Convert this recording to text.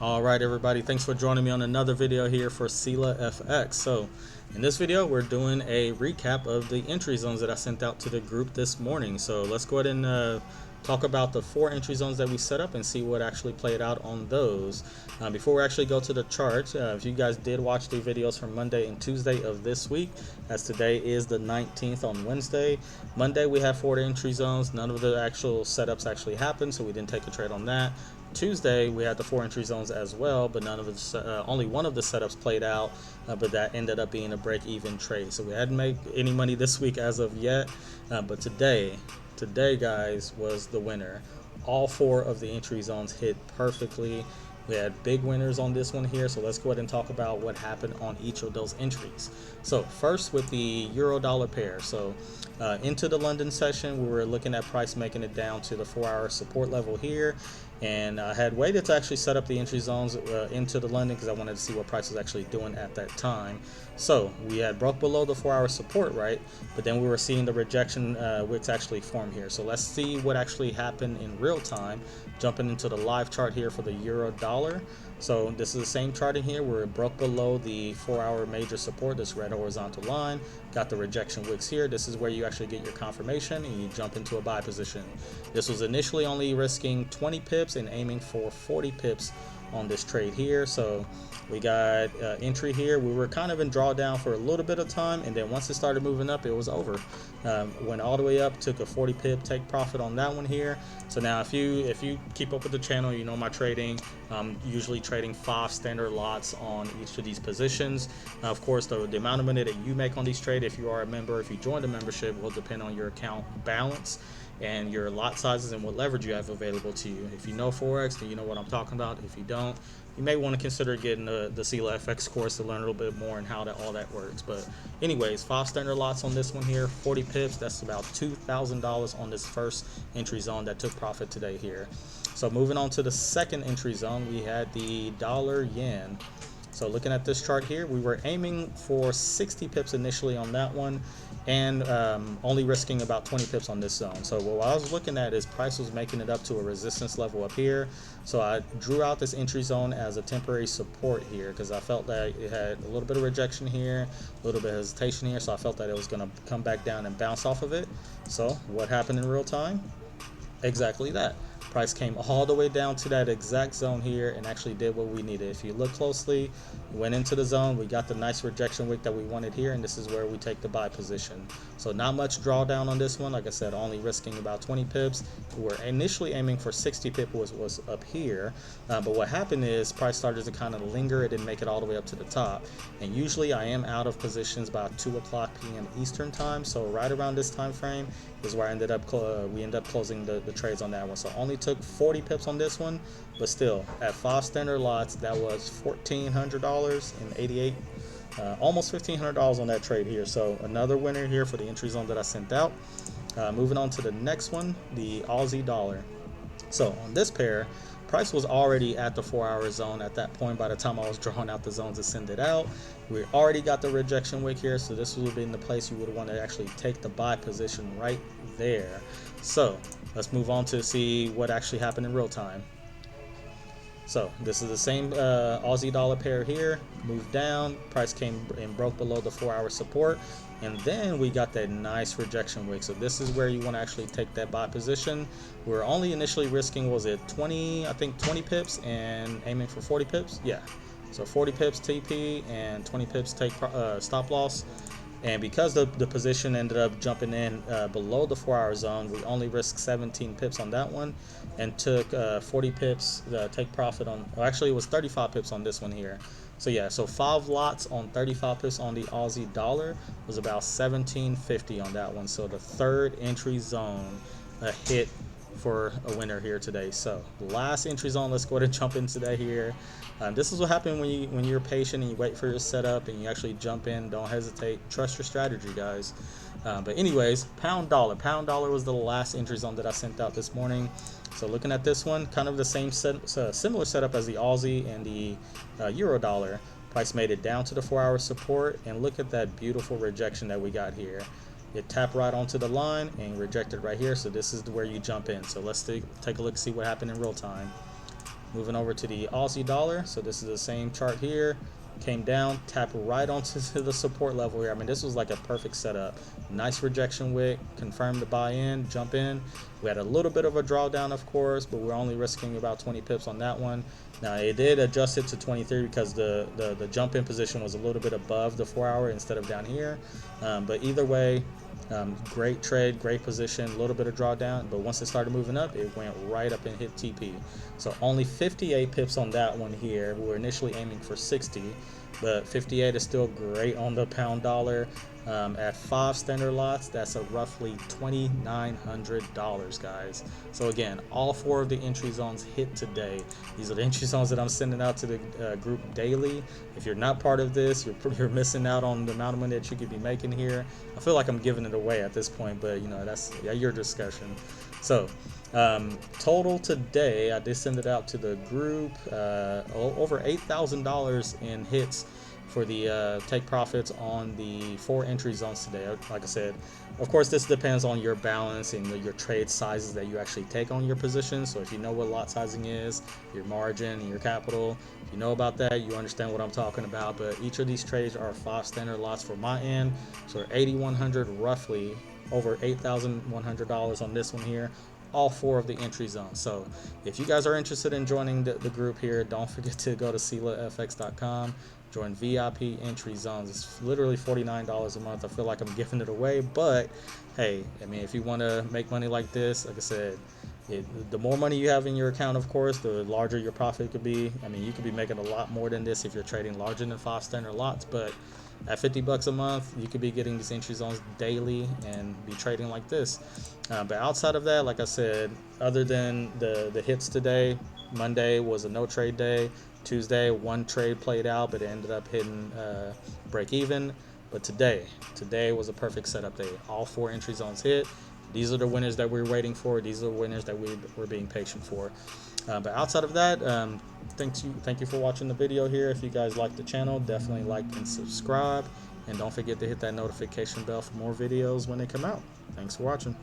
All right, everybody, thanks for joining me on another video here for SyllaFX. So in this video, we're doing a recap of the entry zones that I sent out to the group this morning. So let's go ahead and talk about the 4 entry zones that we set up and see what actually played out on those. Before we actually go to the chart, if you guys did watch the videos from Monday and Tuesday of this week, as today is the 19th on Wednesday. Monday we have 4 entry zones. None of the actual setups actually happened, so we didn't take a trade on that. Tuesday we had the 4 entry zones as well, but none of the only one of the setups played out, but that ended up being a break-even trade. So we hadn't made any money this week as of yet, but today guys was the winner. All 4 of the entry zones hit perfectly. We had big winners on this one here, so let's go ahead and talk about what happened on each of those entries. So first with the euro-dollar pair. So into the London session, we were looking at price making it down to the 4-hour support level here, and I had waited to actually set up the entry zones into the London because I wanted to see what price was actually doing at that time. So we had broke below the 4-hour support, right? But then we were seeing the rejection wicks actually form here. So let's see what actually happened in real time. Jumping into the live chart here for the euro dollar. So this is the same chart in here where it broke below the 4-hour major support, this red horizontal line, got the rejection wicks here. This is where you actually get your confirmation and you jump into a buy position. This was initially only risking 20 pips and aiming for 40 pips on this trade here. So we got entry here. We were kind of in drawdown for a little bit of time, and then once it started moving up, it was over. Went all the way up, took a 40 pip take profit on that one here. So now if you keep up with the channel, you know my trading. I'm usually trading 5 standard lots on each of these positions. Now, of course, the amount of money that you make on these trades, if you are a member, if you join the membership, will depend on your account balance and your lot sizes and what leverage you have available to you. If you know Forex, then you know what I'm talking about. If you don't, you may want to consider getting the SyllaFX course to learn a little bit more and how all that works. But anyways, 5 standard lots on this one here, 40 pips. That's about $2,000 on this first entry zone that took profit today here. So moving on to the second entry zone, we had the dollar yen. So looking at this chart here, we were aiming for 60 pips initially on that one, and only risking about 20 pips on this zone. So what I was looking at is price was making it up to a resistance level up here. So I drew out this entry zone as a temporary support here because I felt that it had a little bit of rejection here, a little bit of hesitation here. So I felt that it was going to come back down and bounce off of it. So what happened in real time? Exactly that. Price came all the way down to that exact zone here and actually did what we needed. If you look closely, we went into the zone, we got the nice rejection wick that we wanted here, and this is where we take the buy position. So not much drawdown on this one. Like I said, only risking about 20 pips. We were initially aiming for 60 pips was up here, but what happened is price started to kind of linger. It didn't make it all the way up to the top, and usually I am out of positions about 2 o'clock p.m. Eastern time. So right around this time frame is where I ended up we ended up closing the trades on that one. So only took 40 pips on this one, but still at 5 standard lots, that was $1,400.88, almost $1,500 on that trade here. So another winner here for the entry zone that I sent out. Moving on to the next one, the Aussie dollar. So on this pair, price was already at the 4-hour zone at that point. By the time I was drawing out the zones to send it out, we already got the rejection wick here, so this would have been the place you would want to actually take the buy position right there. So let's move on to see what actually happened in real time. So this is the same Aussie dollar pair here, moved down, price came and broke below the 4-hour support, and then we got that nice rejection wick. So this is where you want to actually take that buy position. We're only initially risking, was it 20 pips and aiming for 40 pips? Yeah, so 40 pips TP and 20 pips take stop loss. And because the position ended up jumping in below the 4-hour zone, we only risked 17 pips on that one and took 40 pips take profit on, or actually it was 35 pips on this one here. So yeah, so 5 lots on 35 pips on the Aussie dollar was about $17.50 on that one. So the third entry zone hit for a winner here today. So the last entry zone, let's go ahead and jump in today here. This is what happened when you're patient and you wait for your setup and you actually jump in. Don't hesitate. Trust your strategy, guys. But anyways, pound dollar. Pound dollar was the last entry zone that I sent out this morning. So looking at this one, kind of the same similar setup as the Aussie and the euro dollar. Price made it down to the 4-hour support, and look at that beautiful rejection that we got here. It tapped right onto the line and rejected right here. So this is where you jump in. So let's take a look, see what happened in real time. Moving over to the Aussie dollar. So this is the same chart here. Came down, tapped right onto the support level here. I mean, this was like a perfect setup. Nice rejection wick, confirmed to buy in, jump in. We had a little bit of a drawdown, of course, but we're only risking about 20 pips on that one. Now, it did adjust it to 23 because the jump in position was a little bit above the 4 hour instead of down here. But either way, great trade, great position, a little bit of drawdown, but once it started moving up, it went right up and hit TP. So only 58 pips on that one here. We were initially aiming for 60, but 58 is still great on the pound dollar. At 5 standard lots, that's a roughly $2,900, guys. So again, all 4 of the entry zones hit today. These are the entry zones that I'm sending out to the group daily. If you're not part of this, you're missing out on the amount of money that you could be making here. I feel like I'm giving it away at this point, but you know, that's your discussion. So total today, I did send it out to the group, over $8,000 in hits for the take profits on the 4 entry zones today. Like I said, of course, this depends on your balance and your trade sizes that you actually take on your position. So if you know what lot sizing is, your margin and your capital, if you know about that, you understand what I'm talking about. But each of these trades are 5 standard lots for my end. So 8,100 roughly, over $8,100 on this one here. All 4 of the entry zones. So if you guys are interested in joining the group here, don't forget to go to SyllaFX.com, join VIP entry zones. It's literally $49 a month. I feel like I'm giving it away, but hey, I mean, if you want to make money like this, like I said, the more money you have in your account, of course, the larger your profit could be. I mean, you could be making a lot more than this if you're trading larger than 5 standard lots, but at 50 bucks a month, you could be getting these entry zones daily and be trading like this. But outside of that, like I said, other than the hits today, Monday was a no trade day. Tuesday, 1 trade played out, but it ended up hitting break even. But today was a perfect setup day. All 4 entry zones hit. These are the winners that we're waiting for. These are the winners that we're being patient for. But outside of that, thank you for watching the video here. If you guys like the channel, definitely like and subscribe. And don't forget to hit that notification bell for more videos when they come out. Thanks for watching.